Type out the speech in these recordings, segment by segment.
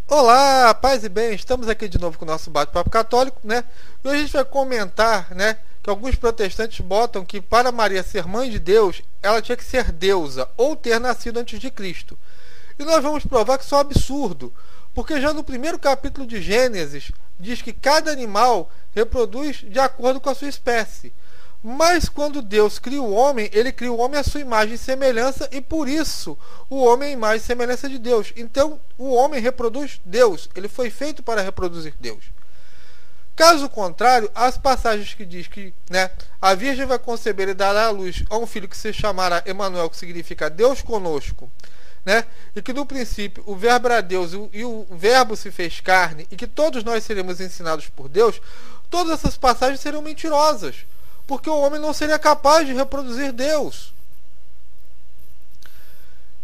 Olá, paz e bem, estamos aqui de novo com o nosso bate-papo católico, né? E hoje a gente vai comentar, né, que alguns protestantes botam que para Maria ser mãe de Deus, ela tinha que ser deusa ou ter nascido antes de Cristo. E nós vamos provar que isso é um absurdo, porque já no primeiro capítulo de Gênesis diz que cada animal reproduz de acordo com a sua espécie. Mas quando Deus cria o homem, ele cria o homem à sua imagem e semelhança, e por isso o homem é a imagem e semelhança de Deus. Então o homem reproduz Deus, ele foi feito para reproduzir Deus. Caso contrário, as passagens que diz que, né, a Virgem vai conceber e dará à luz a um filho que se chamará Emanuel, que significa Deus conosco, né, e que no princípio o Verbo era Deus e o Verbo se fez carne, e que todos nós seremos ensinados por Deus, todas essas passagens seriam mentirosas, porque o homem não seria capaz de reproduzir Deus.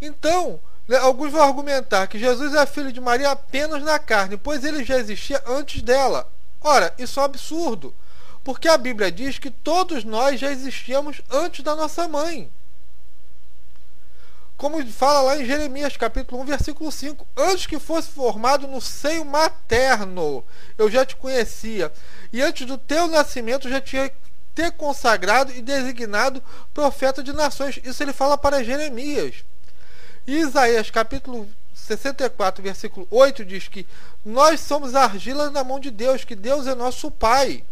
Então, alguns vão argumentar que Jesus é filho de Maria apenas na carne, pois ele já existia antes dela. Ora, isso é um absurdo, porque a Bíblia diz que todos nós já existíamos antes da nossa mãe. Como fala lá em Jeremias capítulo 1, versículo 5, antes que fosse formado no seio materno, eu já te conhecia, e antes do teu nascimento já tinha ter consagrado e designado profeta de nações. Isso ele fala para Jeremias. E Isaías capítulo 64, versículo 8 diz que nós somos argila na mão de Deus, que Deus é nosso Pai.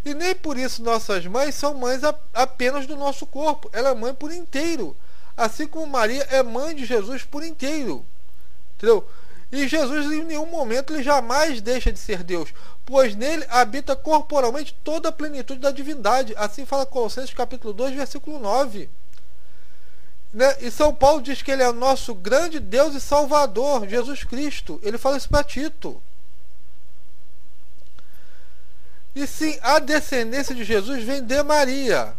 E nem por isso nossas mães são mães apenas do nosso corpo. Ela é mãe por inteiro. Assim como Maria é mãe de Jesus por inteiro. Entendeu? E Jesus em nenhum momento ele jamais deixa de ser Deus, pois nele habita corporalmente toda a plenitude da divindade. Assim fala Colossenses capítulo 2, versículo 9. Né? E São Paulo diz que ele é o nosso grande Deus e Salvador, Jesus Cristo. Ele fala isso para Tito. E sim, a descendência de Jesus vem de Maria.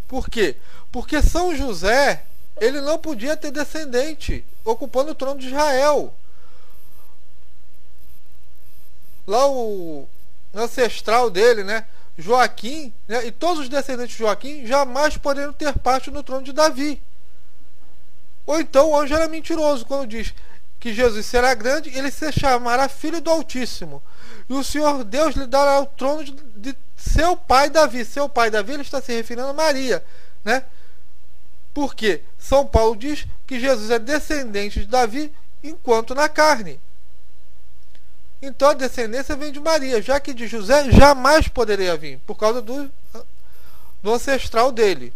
Por quê? Porque São José, ele não podia ter descendente ocupando o trono de Israel. Lá o ancestral dele, né, Joaquim, né, e todos os descendentes de Joaquim jamais poderiam ter parte no trono de Davi. Ou então o anjo era mentiroso quando diz que Jesus será grande, ele se chamará filho do Altíssimo, e o Senhor Deus lhe dará o trono de seu pai Davi. Seu pai Davi, ele está se referindo a Maria, né? Porque São Paulo diz que Jesus é descendente de Davi enquanto na carne. Então a descendência vem de Maria, já que de José jamais poderia vir, por causa do ancestral dele.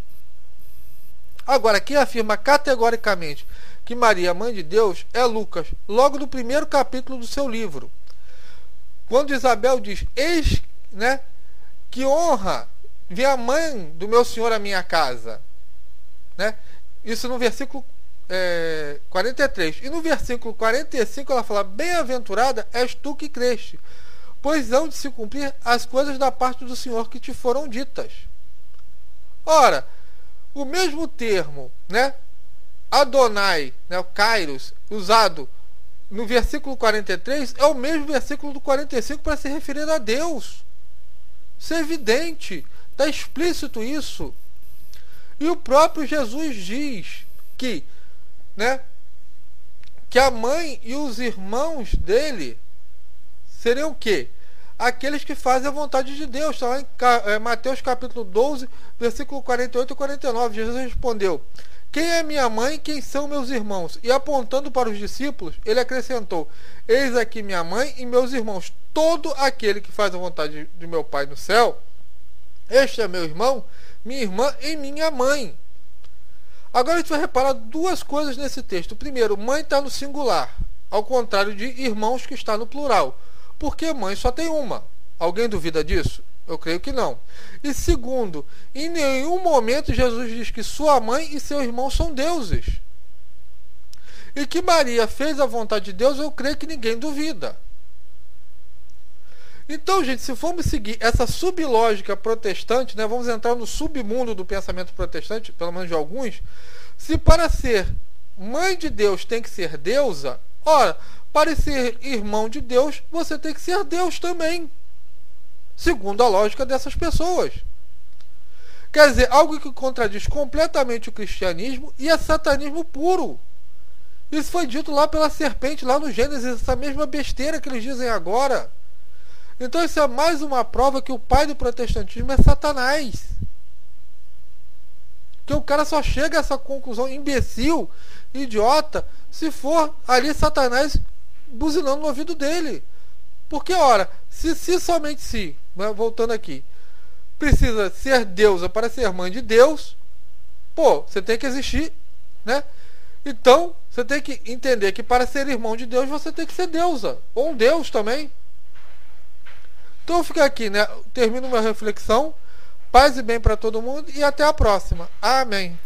Agora, quem afirma categoricamente que Maria é mãe de Deus é Lucas, logo no primeiro capítulo do seu livro. Quando Isabel diz, eis, né, que honra vem a mãe do meu Senhor à minha casa. Né? Isso no versículo 43. E no versículo 45 ela fala, bem-aventurada és tu que creste, pois hão de se cumprir as coisas da parte do Senhor que te foram ditas. Ora, o mesmo termo, né, Adonai, né, o Kairos, usado no versículo 43, é o mesmo versículo do 45 para se referir a Deus. Isso é evidente, está explícito isso. E o próprio Jesus diz que, né, que a mãe e os irmãos dele seriam o quê? Aqueles que fazem a vontade de Deus. Está lá em Mateus capítulo 12, versículo 48 e 49. Jesus respondeu, quem é minha mãe e quem são meus irmãos? E apontando para os discípulos, ele acrescentou, eis aqui minha mãe e meus irmãos. Todo aquele que faz a vontade de meu Pai no céu, este é meu irmão, minha irmã e minha mãe. Agora a gente vai reparar duas coisas nesse texto. Primeiro, mãe está no singular, ao contrário de irmãos que está no plural. Porque mãe só tem uma. Alguém duvida disso? Eu creio que não. E segundo, em nenhum momento Jesus diz que sua mãe e seu irmão são deuses. E que Maria fez a vontade de Deus, eu creio que ninguém duvida. Então, gente, se formos seguir essa sublógica protestante, né, vamos entrar no submundo do pensamento protestante, pelo menos de alguns, se para ser mãe de Deus tem que ser deusa, ora, para ser irmão de Deus, você tem que ser Deus também, segundo a lógica dessas pessoas. Quer dizer, algo que contradiz completamente o cristianismo e é satanismo puro. Isso foi dito lá pela serpente, lá no Gênesis, essa mesma besteira que eles dizem agora. Então isso é mais uma prova que o pai do protestantismo é Satanás. Que o cara só chega a essa conclusão imbecil, idiota, se for ali Satanás buzinando no ouvido dele. Porque, ora, se somente se, né, voltando aqui, precisa ser deusa para ser mãe de Deus, pô, você tem que existir, né? Então, você tem que entender que para ser irmão de Deus, você tem que ser deusa, ou um Deus também. Então, fica aqui, né? Termino minha reflexão. Paz e bem para todo mundo e até a próxima. Amém.